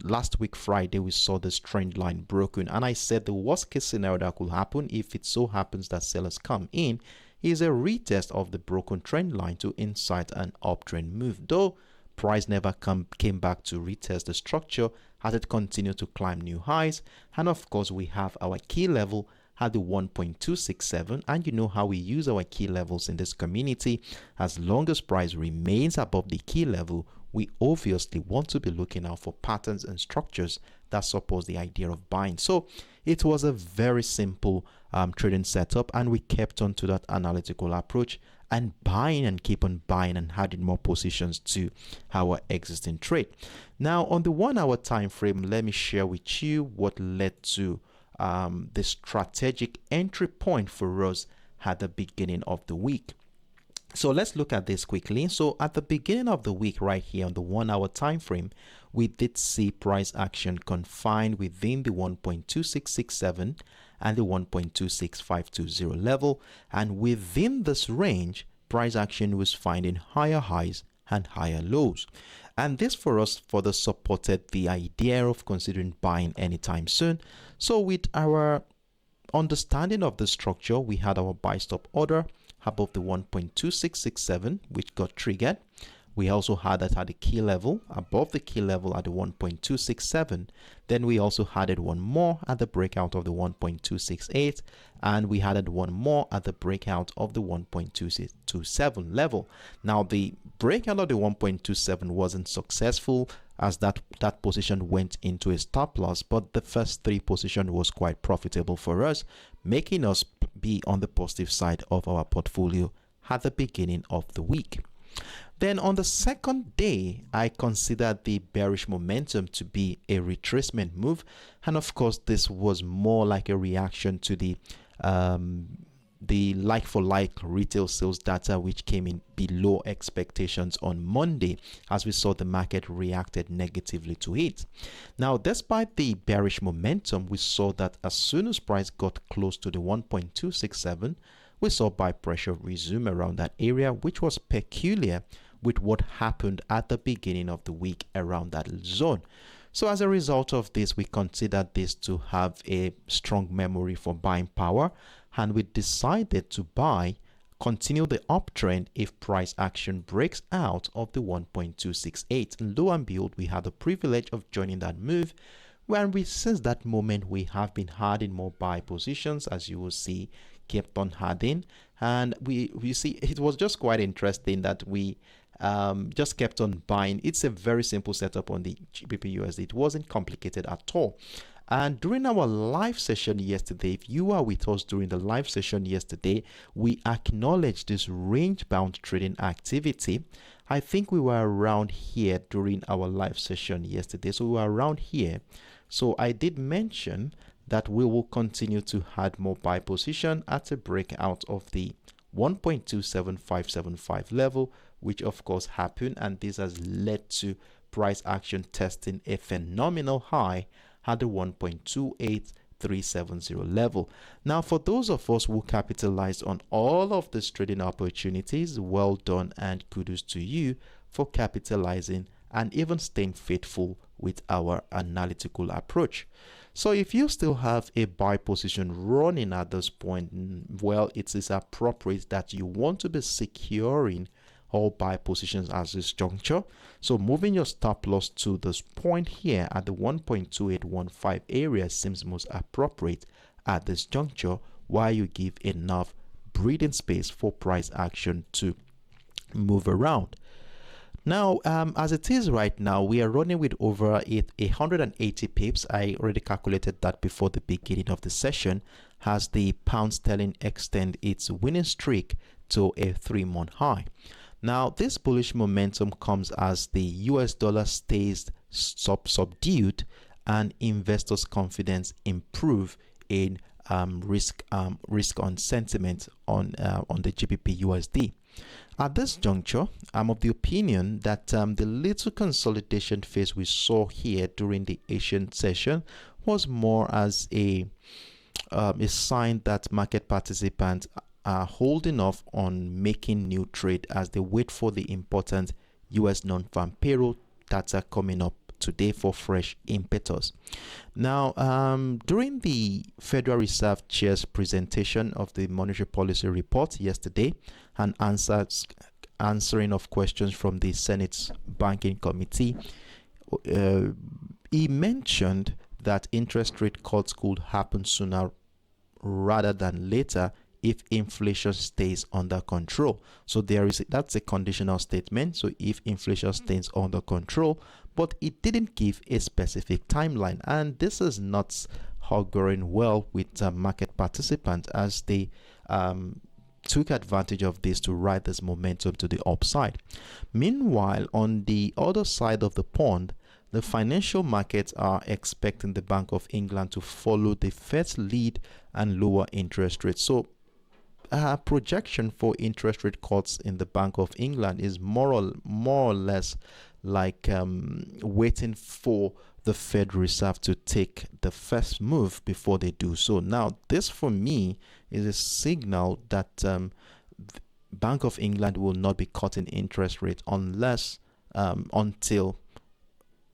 last week Friday. We saw this trend line broken, and I said the worst case scenario that could happen if it so happens that sellers come in is a retest of the broken trend line to incite an uptrend move, though price never came back to retest the structure as it continued to climb new highs. And of course we have our key level at the 1.267, and you know how we use our key levels in this community. As long as price remains above the key level, we obviously want to be looking out for patterns and structures that support the idea of buying. So it was a very simple trading setup, and we kept on to that analytical approach and buying and keep on buying and adding more positions to our existing trade. Now on the 1 hour time frame, let me share with you what led to the strategic entry point for us at the beginning of the week. So let's look at this quickly. So at the beginning of the week right here on the 1 hour time frame, we did see price action confined within the 1.2667 and the 1.26520 level, and within this range price action was finding higher highs and higher lows, and this for us further supported the idea of considering buying anytime soon. So with our understanding of the structure, we had our buy stop order above the 1.2667 which got triggered. We also had that at the key level, above the key level at the 1.267. Then we also added one more at the breakout of the 1.268, and we added one more at the breakout of the 1.227 level. Now the breakout of the 1.27 wasn't successful as that position went into a stop loss, but the first 3 position was quite profitable for us, making us be on the positive side of our portfolio at the beginning of the week. Then on the second day, I considered the bearish momentum to be a retracement move, and of course this was more like a reaction to the like-for-like retail sales data which came in below expectations on Monday, as we saw the market reacted negatively to it. Now despite the bearish momentum, we saw that as soon as price got close to the 1.267, we saw buy pressure resume around that area, which was peculiar with what happened at the beginning of the week around that zone. So as a result of this, we considered this to have a strong memory for buying power, and we decided to continue the uptrend if price action breaks out of the 1.268. And lo and behold, we had the privilege of joining that move, where since that moment we have been adding more buy positions, as you will see, kept on adding. And we see it was just quite interesting that we just kept on buying. It's a very simple setup on the GBPUSD. It wasn't complicated at all. And during our live session yesterday, if you are with us during the live session yesterday, we acknowledged this range bound trading activity. I think we were around here during our live session yesterday, so we were around here. So I did mention that we will continue to add more buy position at a breakout of the 1.27575 level, which of course happened, and this has led to price action testing a phenomenal high at the 1.28370 level. Now for those of us who capitalized on all of these trading opportunities, well done and kudos to you for capitalizing and even staying faithful with our analytical approach. So if you still have a buy position running at this point, well, it is appropriate that you want to be securing all buy positions at this juncture. So moving your stop loss to this point here at the 1.2815 area seems most appropriate at this juncture, while you give enough breathing space for price action to move around. Now, as it is right now, we are running with over 180 pips. I already calculated that before the beginning of the session, as the pound sterling extend its winning streak to a 3-month high. Now, this bullish momentum comes as the US dollar stays subdued and investors' confidence improve in risk on sentiment on the GBPUSD. At this juncture, I'm of the opinion that the little consolidation phase we saw here during the Asian session was more as a sign that market participants are holding off on making new trade as they wait for the important US non-farm payroll data coming up today for fresh impetus. Now, during the Federal Reserve Chair's presentation of the monetary policy report yesterday and answering of questions from the Senate's Banking Committee, he mentioned that interest rate cuts could happen sooner rather than later if inflation stays under control. So that's a conditional statement. So if inflation stays under control, but it didn't give a specific timeline, and this is not auguring well with market participants as they took advantage of this to ride this momentum to the upside. Meanwhile, on the other side of the pond, the financial markets are expecting the Bank of England to follow the Fed's lead and lower interest rates. So projection for interest rate cuts in the Bank of England is more or less like waiting for the Fed Reserve to take the first move before they do so. Now, this for me is a signal that Bank of England will not be cutting interest rates unless until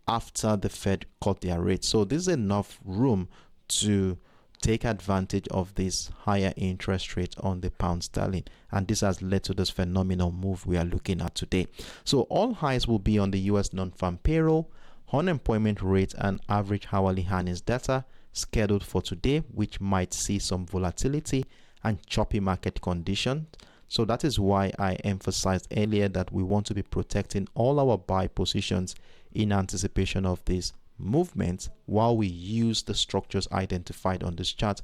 after the Fed cut their rates. So this is enough room to take advantage of this higher interest rate on the pound sterling, and this has led to this phenomenal move we are looking at today. So all highs will be on the US non-farm payroll, unemployment rate, and average hourly earnings data scheduled for today, which might see some volatility and choppy market conditions. So that is why I emphasized earlier that we want to be protecting all our buy positions in anticipation of this movement, while we use the structures identified on this chart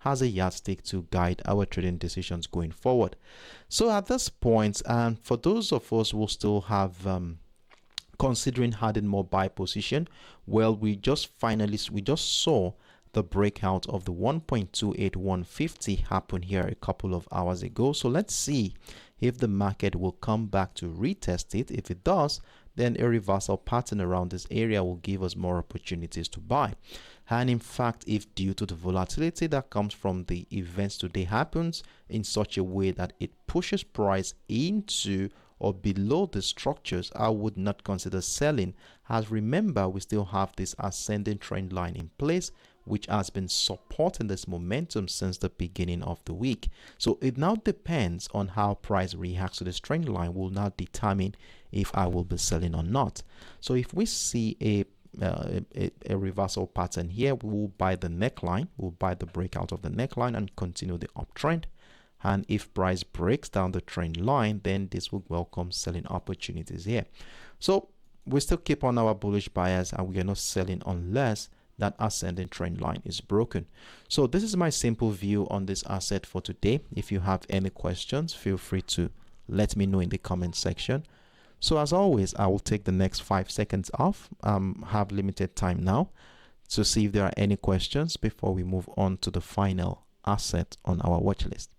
as a yardstick to guide our trading decisions going forward. So at this point, and for those of us who still have considering adding more buy position, well, we just saw the breakout of the 1.28150 happen here a couple of hours ago. So let's see if the market will come back to retest it. If it does, then a reversal pattern around this area will give us more opportunities to buy. And in fact, if due to the volatility that comes from the events today happens in such a way that it pushes price into or below the structures, I would not consider selling, as remember, we still have this ascending trend line in place, which has been supporting this momentum since the beginning of the week. So it now depends on how price reacts to this trend line will now determine if I will be selling or not. So if we see a reversal pattern here, we will buy the neckline, we'll buy the breakout of the neckline and continue the uptrend. And if price breaks down the trend line, then this will welcome selling opportunities here. So we still keep on our bullish bias, and we are not selling unless that ascending trend line is broken. So this is my simple view on this asset for today. If you have any questions, feel free to let me know in the comment section. So as always, I will take the next 5 seconds off. Have limited time now to see if there are any questions before we move on to the final asset on our watch list.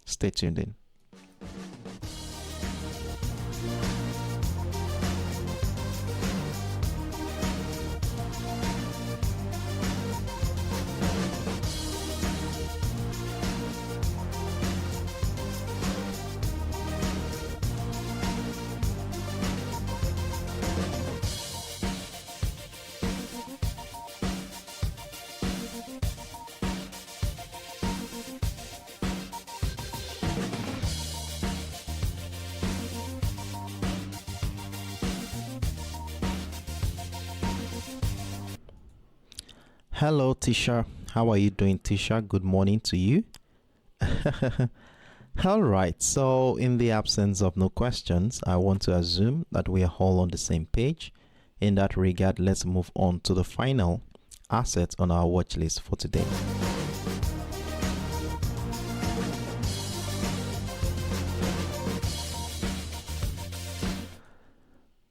Stay tuned in. Hello, Tisha. How are you doing, Tisha? Good morning to you. All right, so in the absence of no questions, I want to assume that we are all on the same page. In that regard, let's move on to the final asset on our watch list for today.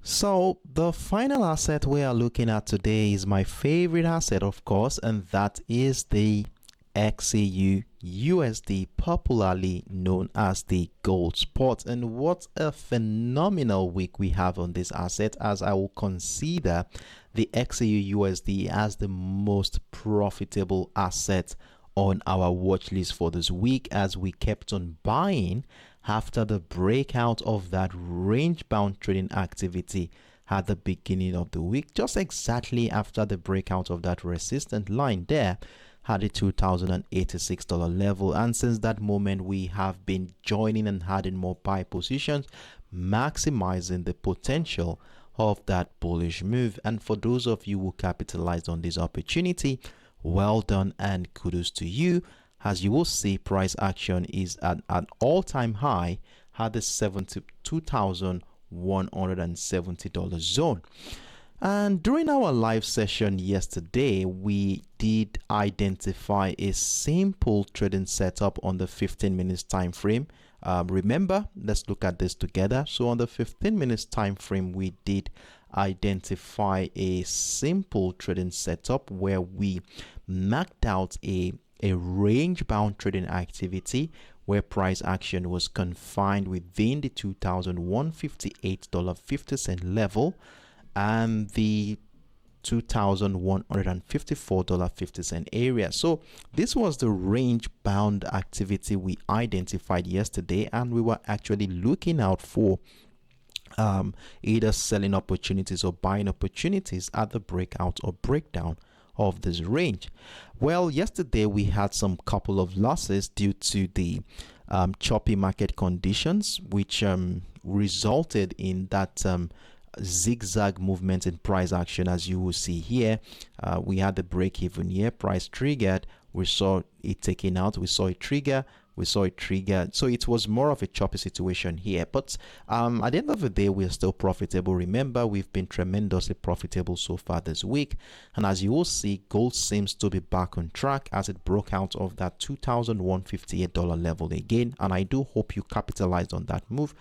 So the final asset we are looking at today is my favorite asset, of course, and that is the XAUUSD, popularly known as the gold spot. And what a phenomenal week we have on this asset, as I will consider the XAUUSD as the most profitable asset on our watch list for this week, as we kept on buying after the breakout of that range bound trading activity at the beginning of the week, just exactly after the breakout of that resistant line there at the $2,086 level. And since that moment, we have been joining and adding more buy positions, maximizing the potential of that bullish move. And for those of you who capitalized on this opportunity, well done and kudos to you. As you will see, price action is at an all-time high at the $72,170 zone. And during our live session yesterday, we did identify a simple trading setup on the 15 minutes time frame. Remember, let's look at this together. So on the 15 minutes time frame, we did identify a simple trading setup where we marked out a range bound trading activity where price action was confined within the $2,158.50 level and the $2,154.50 area. So this was the range bound activity we identified yesterday, and we were actually looking out for either selling opportunities or buying opportunities at the breakout or breakdown of this range. Well, yesterday we had some couple of losses due to the choppy market conditions, which resulted in that zigzag movement in price action. As you will see here, we had the break even here, price triggered, we saw it taken out, we saw it trigger, we saw it trigger. So it was more of a choppy situation here, but at the end of the day, we're still profitable. Remember, we've been tremendously profitable so far this week, and as you will see, gold seems to be back on track as it broke out of that $2,158 level again, and I do hope you capitalized on that move.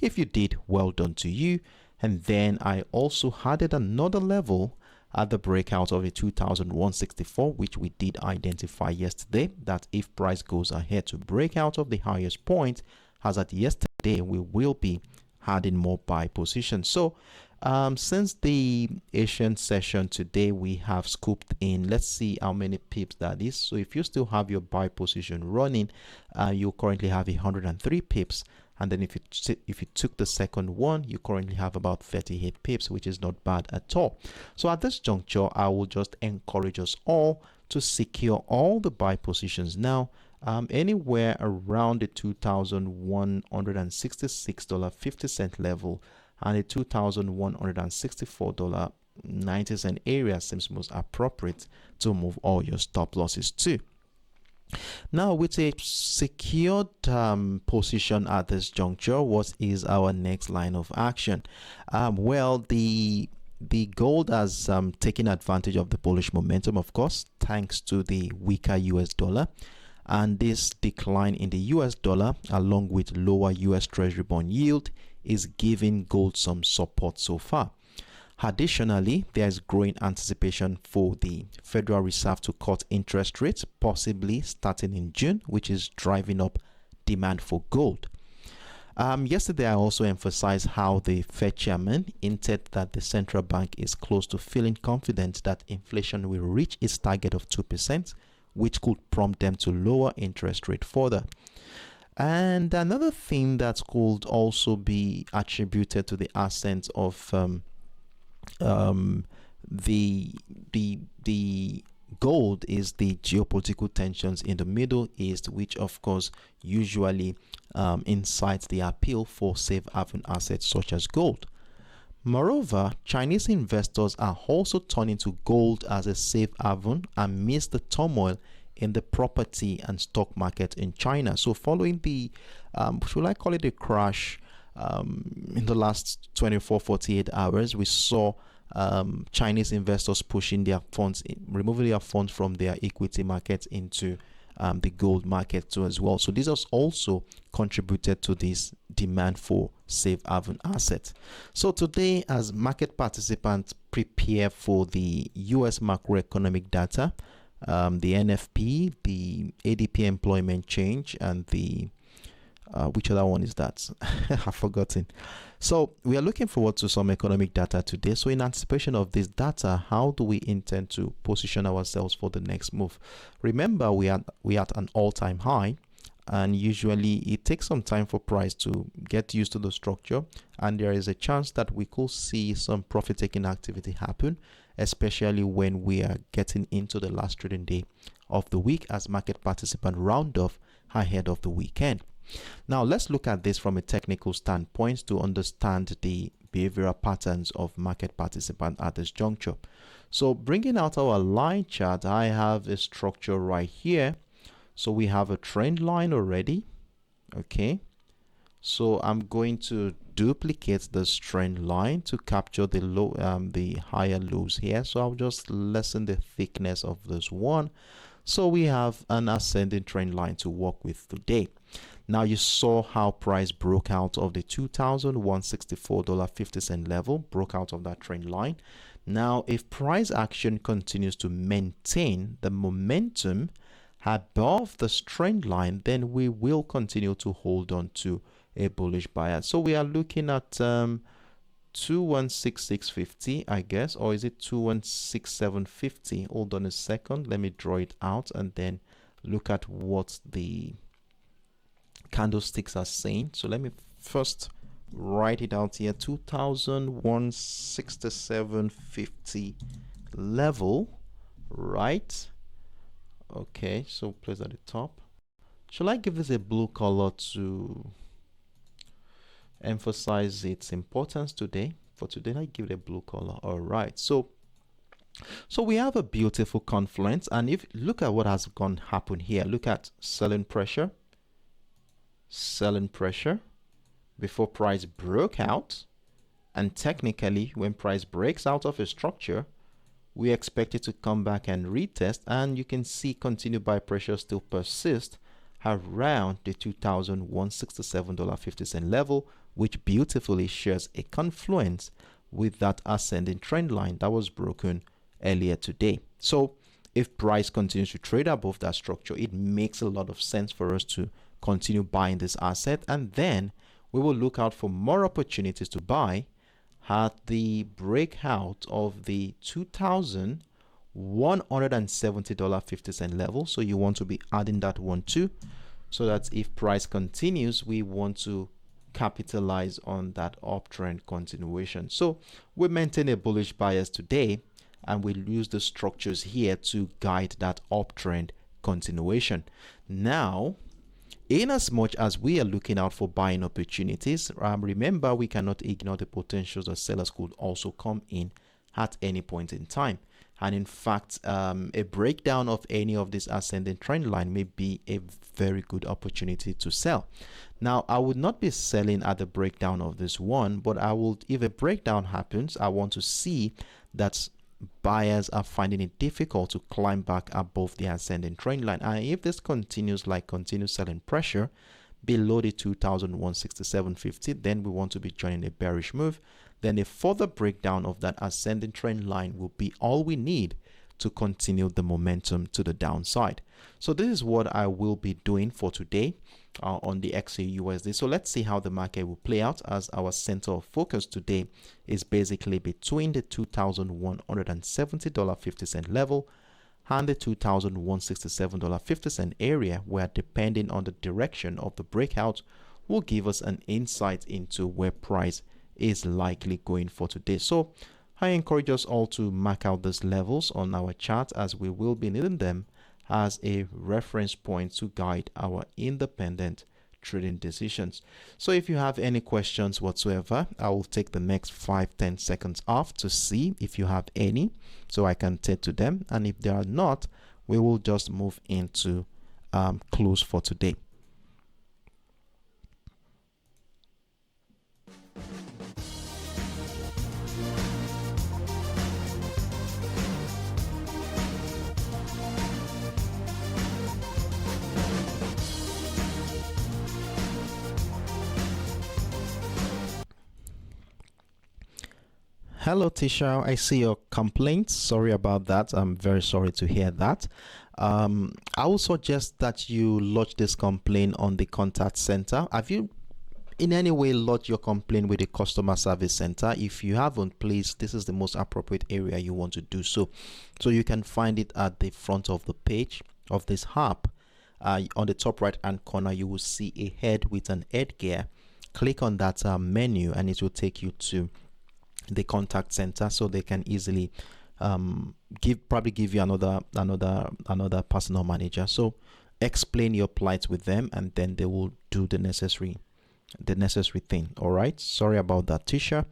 If you did, well done to you. And then I also added another level at the breakout of the 2,164, which we did identify yesterday, that if price goes ahead to break out of the highest point, as at yesterday, we will be adding more buy positions. So since the Asian session today, we have scooped in, let's see how many pips that is. So if you still have your buy position running, you currently have 103 pips. And then if you took the second one, you currently have about 38 pips, which is not bad at all. So at this juncture, I will just encourage us all to secure all the buy positions now, anywhere around the $2,166.50 level and the $2,164.90 area seems most appropriate to move all your stop losses to. Now, with a secured position at this juncture, what is our next line of action? Well, the gold has taken advantage of the bullish momentum, of course, thanks to the weaker US dollar. And this decline in the US dollar, along with lower US Treasury bond yield, is giving gold some support so far. Additionally, there is growing anticipation for the Federal Reserve to cut interest rates, possibly starting in June, which is driving up demand for gold. Yesterday, I also emphasized how the Fed chairman hinted that the central bank is close to feeling confident that inflation will reach its target of 2%, which could prompt them to lower interest rate further. And another thing that could also be attributed to the ascent of the gold is the geopolitical tensions in the Middle East, which of course usually incites the appeal for safe haven assets such as gold. Moreover, Chinese investors are also turning to gold as a safe haven amidst the turmoil in the property and stock market in China. So following the, should I call it a crash, in the last 24-48 hours, we saw Chinese investors pushing their funds, removing their funds from their equity market into the gold market too as well. So this has also contributed to this demand for safe haven assets. So today, as market participants prepare for the US macroeconomic data, the NFP, the ADP employment change, and the which other one is that? I've forgotten. So we are looking forward to some economic data today. So in anticipation of this data, how do we intend to position ourselves for the next move? Remember, we are at an all-time high, and usually it takes some time for price to get used to the structure, and there is a chance that we could see some profit-taking activity happen, especially when we are getting into the last trading day of the week as market participants round off ahead of the weekend. Now let's look at this from a technical standpoint to understand the behavioral patterns of market participants at this juncture. So bringing out our line chart, I have a structure right here. So we have a trend line already. Okay, so I'm going to duplicate this trend line to capture the low, the higher lows here. So I'll just lessen the thickness of this one. So we have an ascending trend line to work with today. Now you saw how price broke out of the $2,164.50 level, broke out of that trend line. Now if price action continues to maintain the momentum above the trend line, then we will continue to hold on to a bullish bias. So we are looking at 2166.50, I guess, or is it 2167.50? Hold on a second, let me draw it out and then look at what the candlesticks are saying. So let me first write it out here. 2167.50 level, right? Okay, so place at the top. Shall I give this a blue color to emphasize its importance today? For today, I give it a blue color. All right, so we have a beautiful confluence, and if look at what has happened here, look at selling pressure before price broke out, and technically when price breaks out of a structure, we expect it to come back and retest, and you can see continued buy pressure still persist around the $2,167.50 level, which beautifully shares a confluence with that ascending trend line that was broken earlier today. So if price continues to trade above that structure, it makes a lot of sense for us to continue buying this asset, and then we will look out for more opportunities to buy at the breakout of the $2,170.50 level. So you want to be adding that one too, so that if price continues, we want to capitalize on that uptrend continuation. So we maintain a bullish bias today, and we'll use the structures here to guide that uptrend continuation. Now, in as much as we are looking out for buying opportunities, remember we cannot ignore the potentials that sellers could also come in at any point in time. And in fact, a breakdown of any of this ascending trend line may be a very good opportunity to sell. Now, I would not be selling at the breakdown of this one, but I will, if a breakdown happens, I want to see that buyers are finding it difficult to climb back above the ascending trend line, and if this continues like continuous selling pressure below the 2,167.50, then we want to be joining a bearish move. Then a further breakdown of that ascending trend line will be all we need to continue the momentum to the downside. So this is what I will be doing for today on the XAUUSD. So let's see how the market will play out, as our center of focus today is basically between the $2,170.50 level and the $2,167.50 area, where depending on the direction of the breakout will give us an insight into where price is likely going for today. So I encourage us all to mark out these levels on our chart, as we will be needing them as a reference point to guide our independent trading decisions. So if you have any questions whatsoever, I will take the next 5-10 seconds off to see if you have any, so I can take to them, and if there are not, we will just move into close for today. Hello, Tisha. I see your complaints. Sorry about that. I'm very sorry to hear that. I will suggest that you lodge this complaint on the contact center. Have you in any way lodge your complaint with the customer service center? If you haven't, please, this is the most appropriate area you want to do so. So you can find it at the front of the page of this app. On the top right hand corner, you will see a head with an headgear. Click on that menu and it will take you to the contact center, so they can easily give you another personal manager. So explain your plight with them and then they will do the necessary thing. All right, sorry about that, Tisha.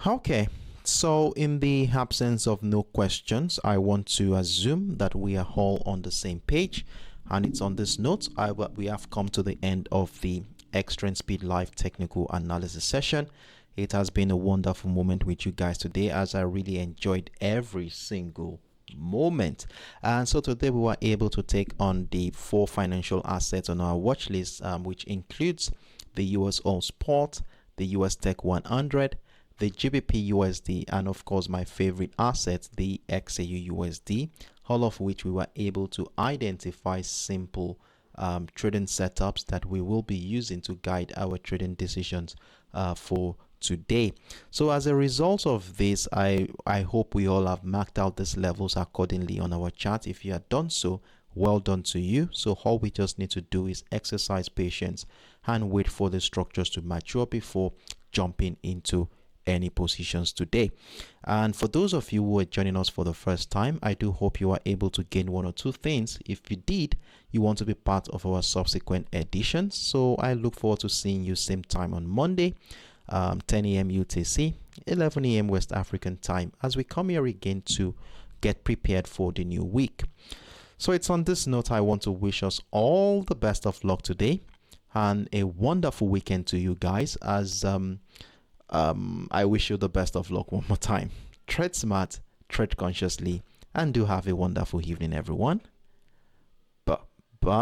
Okay, so in the absence of no questions, I want to assume that we are all on the same page, and it's on this note we have come to the end of the XAUUSD Live Technical Analysis session. It has been a wonderful moment with you guys today, as I really enjoyed every single moment. And so today we were able to take on the 4 financial assets on our watch list, which includes the USOILSPOT, the USTech100, the GBPUSD, and of course my favorite asset, the XAUUSD, all of which we were able to identify simple trading setups that we will be using to guide our trading decisions for today. So as a result of this, I hope we all have marked out these levels accordingly on our chart. If you have done so, well done to you. So all we just need to do is exercise patience and wait for the structures to mature before jumping into any positions today. And for those of you who are joining us for the first time, I do hope you are able to gain 1 or 2 things. If you did, you want to be part of our subsequent editions. So I look forward to seeing you same time on Monday, 10 a.m. UTC, 11 a.m. West African time, as we come here again to get prepared for the new week. So it's on this note I want to wish us all the best of luck today and a wonderful weekend to you guys, as I wish you the best of luck one more time. Tread smart, tread consciously, and do have a wonderful evening, everyone. Bye.